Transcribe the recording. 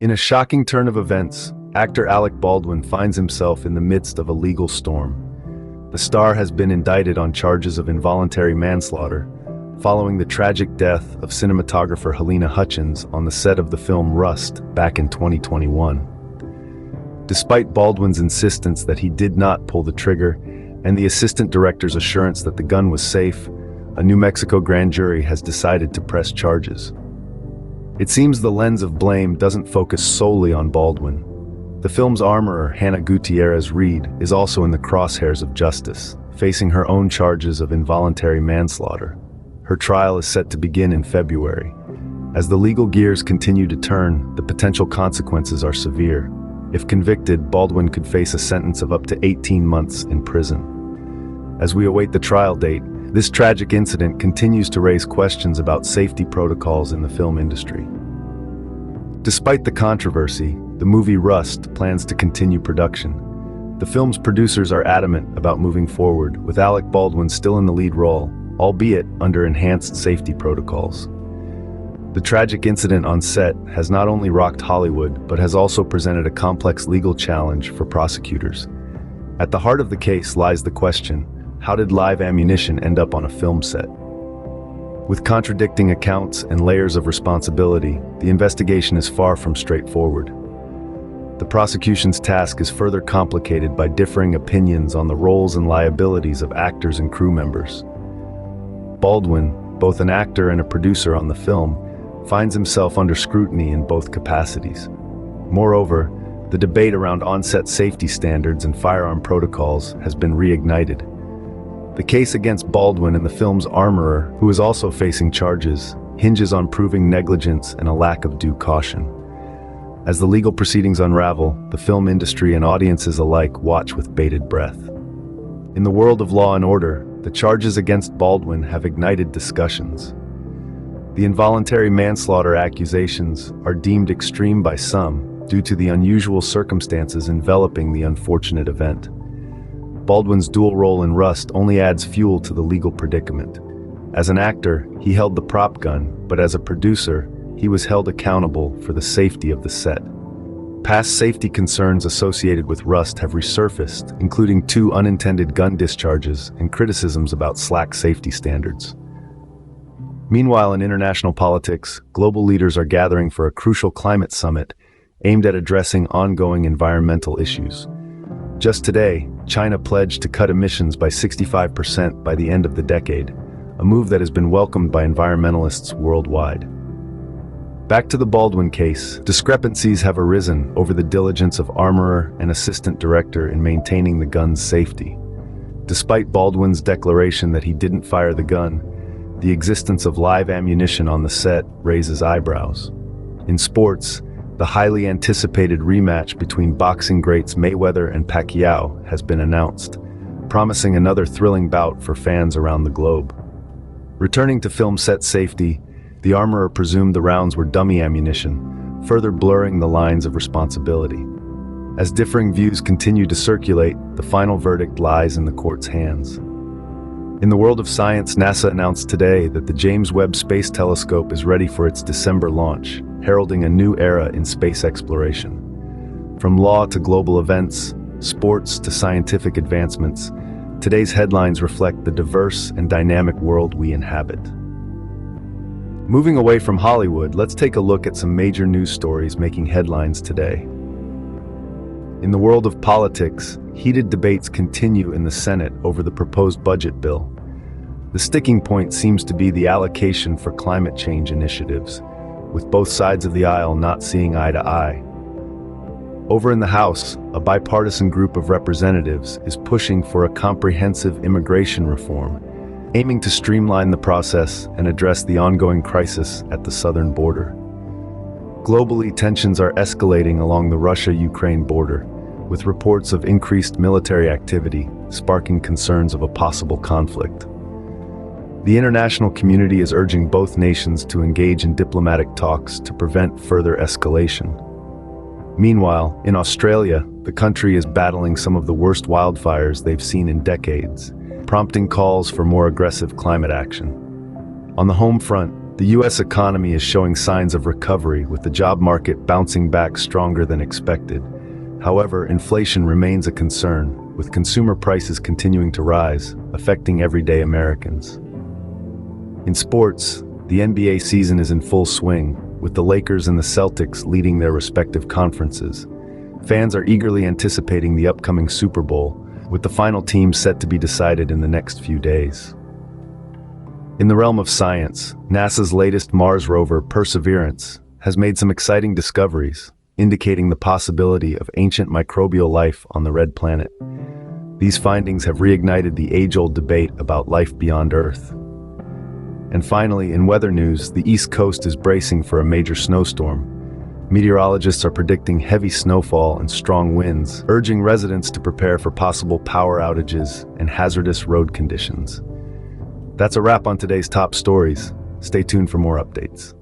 In a shocking turn of events, actor Alec Baldwin finds himself in the midst of a legal storm. The star has been indicted on charges of involuntary manslaughter, following the tragic death of cinematographer Helena Hutchins on the set of the film Rust back in 2021. Despite Baldwin's insistence that he did not pull the trigger, and the assistant director's assurance that the gun was safe, a New Mexico grand jury has decided to press charges. It seems the lens of blame doesn't focus solely on Baldwin. The film's armorer, Hannah Gutierrez-Reed, is also in the crosshairs of justice, facing her own charges of involuntary manslaughter. Her trial is set to begin in February. As the legal gears continue to turn, the potential consequences are severe. If convicted, Baldwin could face a sentence of up to 18 months in prison. As we await the trial date, this tragic incident continues to raise questions about safety protocols in the film industry. Despite the controversy, the movie Rust plans to continue production. The film's producers are adamant about moving forward, with Alec Baldwin still in the lead role, albeit under enhanced safety protocols. The tragic incident on set has not only rocked Hollywood, but has also presented a complex legal challenge for prosecutors. At the heart of the case lies the question: how did live ammunition end up on a film set? With contradicting accounts and layers of responsibility, the investigation is far from straightforward. The prosecution's task is further complicated by differing opinions on the roles and liabilities of actors and crew members. Baldwin, both an actor and a producer on the film, finds himself under scrutiny in both capacities. Moreover, the debate around on-set safety standards and firearm protocols has been reignited. The case against Baldwin and the film's armorer, who is also facing charges, hinges on proving negligence and a lack of due caution. As the legal proceedings unravel, the film industry and audiences alike watch with bated breath. In the world of law and order, the charges against Baldwin have ignited discussions. The involuntary manslaughter accusations are deemed extreme by some due to the unusual circumstances enveloping the unfortunate event. Baldwin's dual role in Rust only adds fuel to the legal predicament. As an actor, he held the prop gun, but as a producer, he was held accountable for the safety of the set. Past safety concerns associated with Rust have resurfaced, including 2 unintended gun discharges and criticisms about slack safety standards. Meanwhile, in international politics, global leaders are gathering for a crucial climate summit aimed at addressing ongoing environmental issues. Just today, China pledged to cut emissions by 65% by the end of the decade, a move that has been welcomed by environmentalists worldwide. Back to the Baldwin case, discrepancies have arisen over the diligence of armorer and assistant director in maintaining the gun's safety. Despite Baldwin's declaration that he didn't fire the gun, the existence of live ammunition on the set raises eyebrows. In sports, the highly anticipated rematch between boxing greats Mayweather and Pacquiao has been announced, promising another thrilling bout for fans around the globe. Returning to film set safety, the armorer presumed the rounds were dummy ammunition, further blurring the lines of responsibility. As differing views continue to circulate, the final verdict lies in the court's hands. In the world of science, NASA announced today that the James Webb Space Telescope is ready for its December launch, heralding a new era in space exploration. From law to global events, sports to scientific advancements, today's headlines reflect the diverse and dynamic world we inhabit. Moving away from Hollywood, let's take a look at some major news stories making headlines today. In the world of politics, heated debates continue in the Senate over the proposed budget bill. The sticking point seems to be the allocation for climate change initiatives, with both sides of the aisle not seeing eye to eye. Over in the House, a bipartisan group of representatives is pushing for a comprehensive immigration reform, aiming to streamline the process and address the ongoing crisis at the southern border. Globally, tensions are escalating along the Russia-Ukraine border, with reports of increased military activity sparking concerns of a possible conflict. The international community is urging both nations to engage in diplomatic talks to prevent further escalation. Meanwhile, in Australia, the country is battling some of the worst wildfires they've seen in decades, prompting calls for more aggressive climate action. On the home front, The U.S. economy is showing signs of recovery, with the job market bouncing back stronger than expected. However, inflation remains a concern, with consumer prices continuing to rise, affecting everyday Americans. In sports, the NBA season is in full swing, with the Lakers and the Celtics leading their respective conferences. Fans are eagerly anticipating the upcoming Super Bowl, with the final team set to be decided in the next few days. In the realm of science, NASA's latest Mars rover, Perseverance, has made some exciting discoveries, indicating the possibility of ancient microbial life on the red planet. These findings have reignited the age-old debate about life beyond Earth. And finally, in weather news, the East Coast is bracing for a major snowstorm. Meteorologists are predicting heavy snowfall and strong winds, urging residents to prepare for possible power outages and hazardous road conditions. That's a wrap on today's top stories. Stay tuned for more updates.